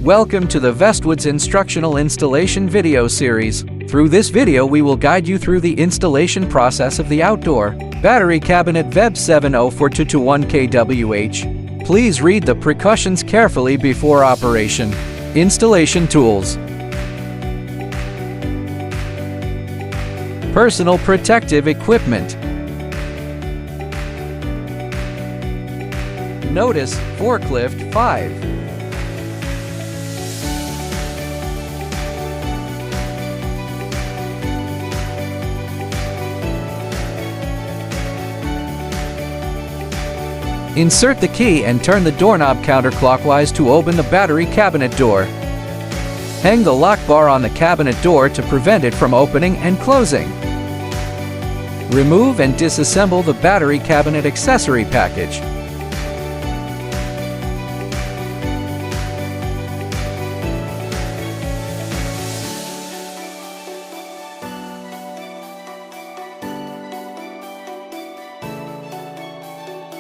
Welcome to the Vestwoods instructional installation video series. Through this video we will guide you through the installation process of the outdoor battery cabinet V1.0 for 221 kWh. Please read the precautions carefully before operation. Installation tools. Personal protective equipment. Notice, forklift 5. Insert the key and turn the doorknob counterclockwise to open the battery cabinet door. Hang the lock bar on the cabinet door to prevent it from opening and closing. Remove and disassemble the battery cabinet accessory package.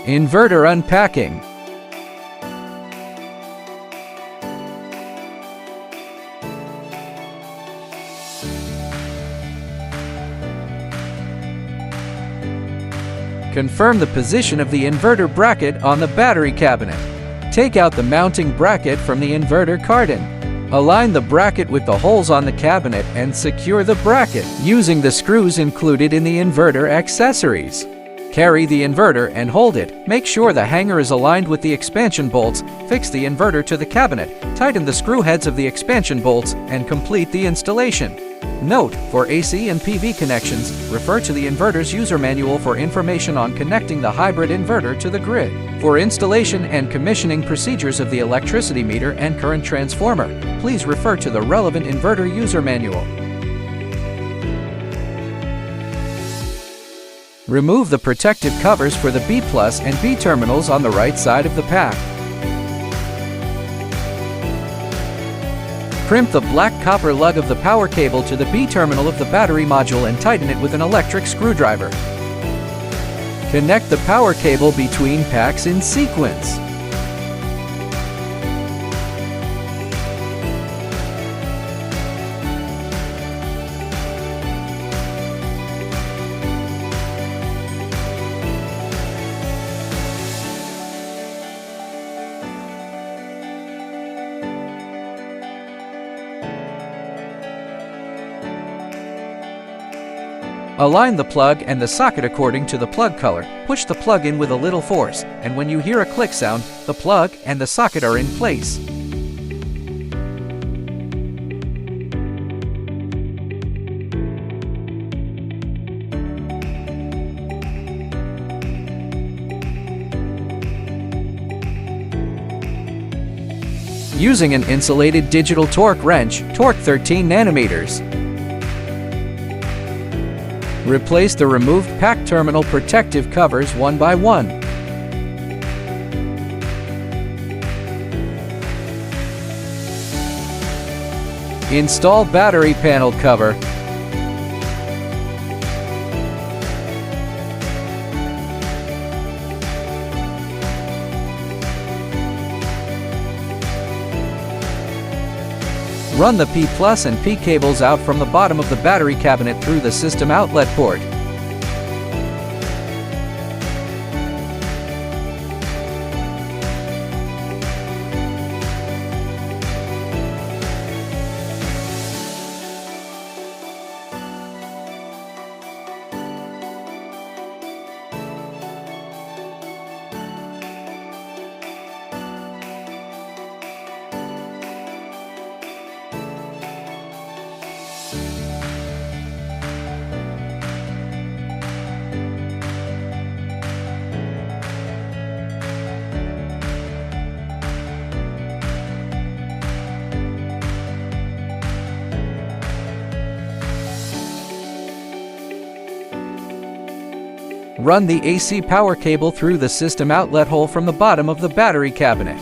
Inverter unpacking. Confirm the position of the inverter bracket on the battery cabinet. Take out the mounting bracket from the inverter carton. Align the bracket with the holes on the cabinet and secure the bracket using the screws included in the inverter accessories. Carry the inverter and hold it. Make sure the hanger is aligned with the expansion bolts. Fix the inverter to the cabinet. Tighten the screw heads of the expansion bolts and complete the installation. Note, for AC and PV connections, refer to the inverter's user manual for information on connecting the hybrid inverter to the grid. For installation and commissioning procedures of the electricity meter and current transformer, please refer to the relevant inverter user manual. Remove the protective covers for the B+ and B terminals on the right side of the pack. Crimp the black copper lug of the power cable to the B terminal of the battery module and tighten it with an electric screwdriver. Connect the power cable between packs in sequence. Align the plug and the socket according to the plug color. Push the plug in with a little force, and when you hear a click sound, the plug and the socket are in place. Using an insulated digital torque wrench, torque 13 nanometers. Replace the removed pack terminal protective covers one by one. Install battery panel cover. Run the P+ and P cables out from the bottom of the battery cabinet through the system outlet port. Run the AC power cable through the system outlet hole from the bottom of the battery cabinet.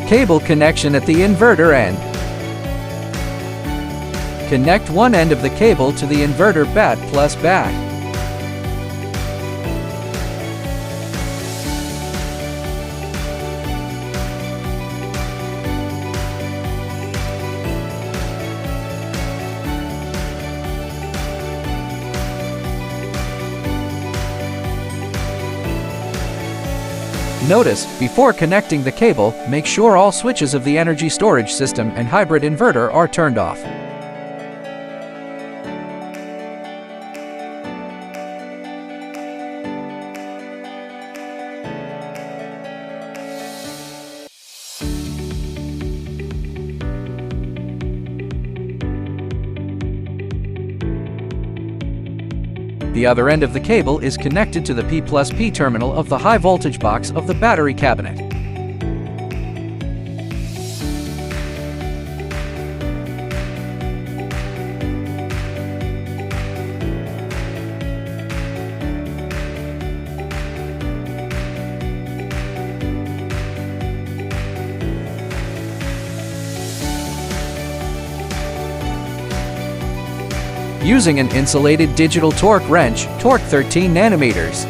Cable connection at the inverter end. Connect one end of the cable to the inverter bat plus back. Notice, before connecting the cable, make sure all switches of the energy storage system and hybrid inverter are turned off. The other end of the cable is connected to the P+P terminal of the high voltage box of the battery cabinet. Using an insulated digital torque wrench, torque 13 nanometers.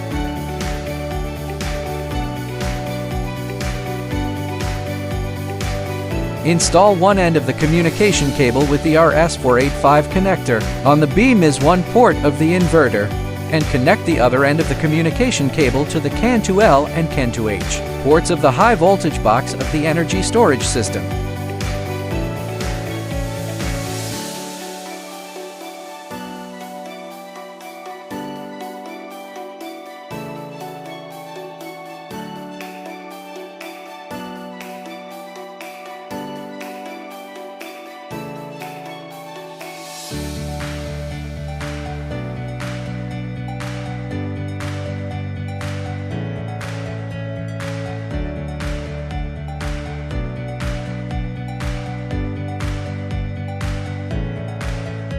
Install one end of the communication cable with the RS485 connector on the B-MIS1 port of the inverter, and connect the other end of the communication cable to the CAN2L and CAN2H ports of the high voltage box of the energy storage system.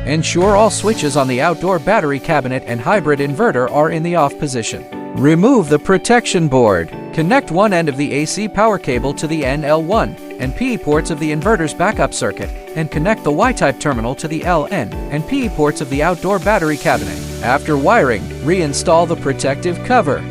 Ensure all switches on the outdoor battery cabinet and hybrid inverter are in the off position. Remove the protection board. Connect one end of the AC power cable to the NL1 and P ports of the inverter's backup circuit, and connect the Y-type terminal to the LN and P ports of the outdoor battery cabinet. After wiring, reinstall the protective cover.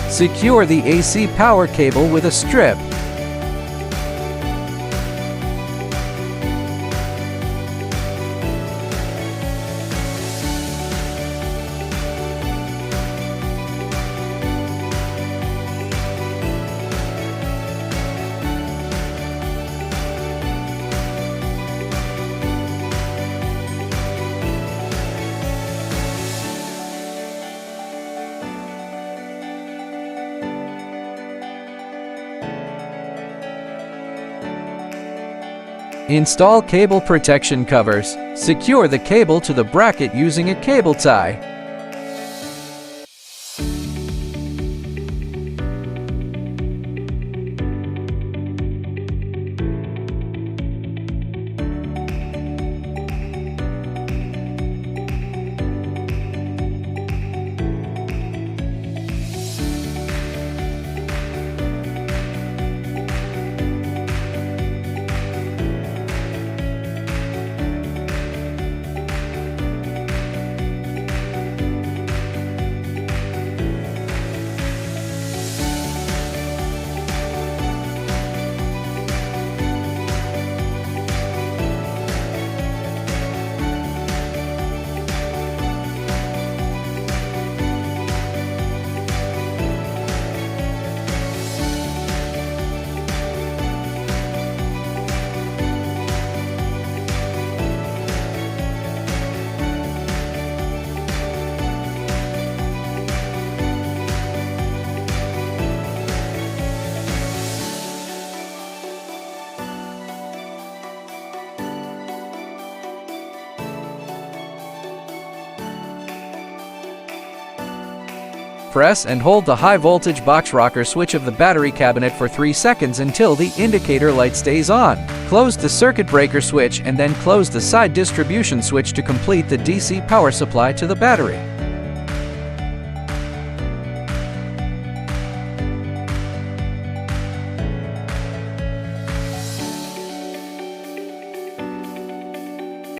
Secure the AC power cable with a strip. Install cable protection covers. Secure the cable to the bracket using a cable tie. Press and hold the high voltage box rocker switch of the battery cabinet for 3 seconds until the indicator light stays on. Close the circuit breaker switch and then close the side distribution switch to complete the DC power supply to the battery.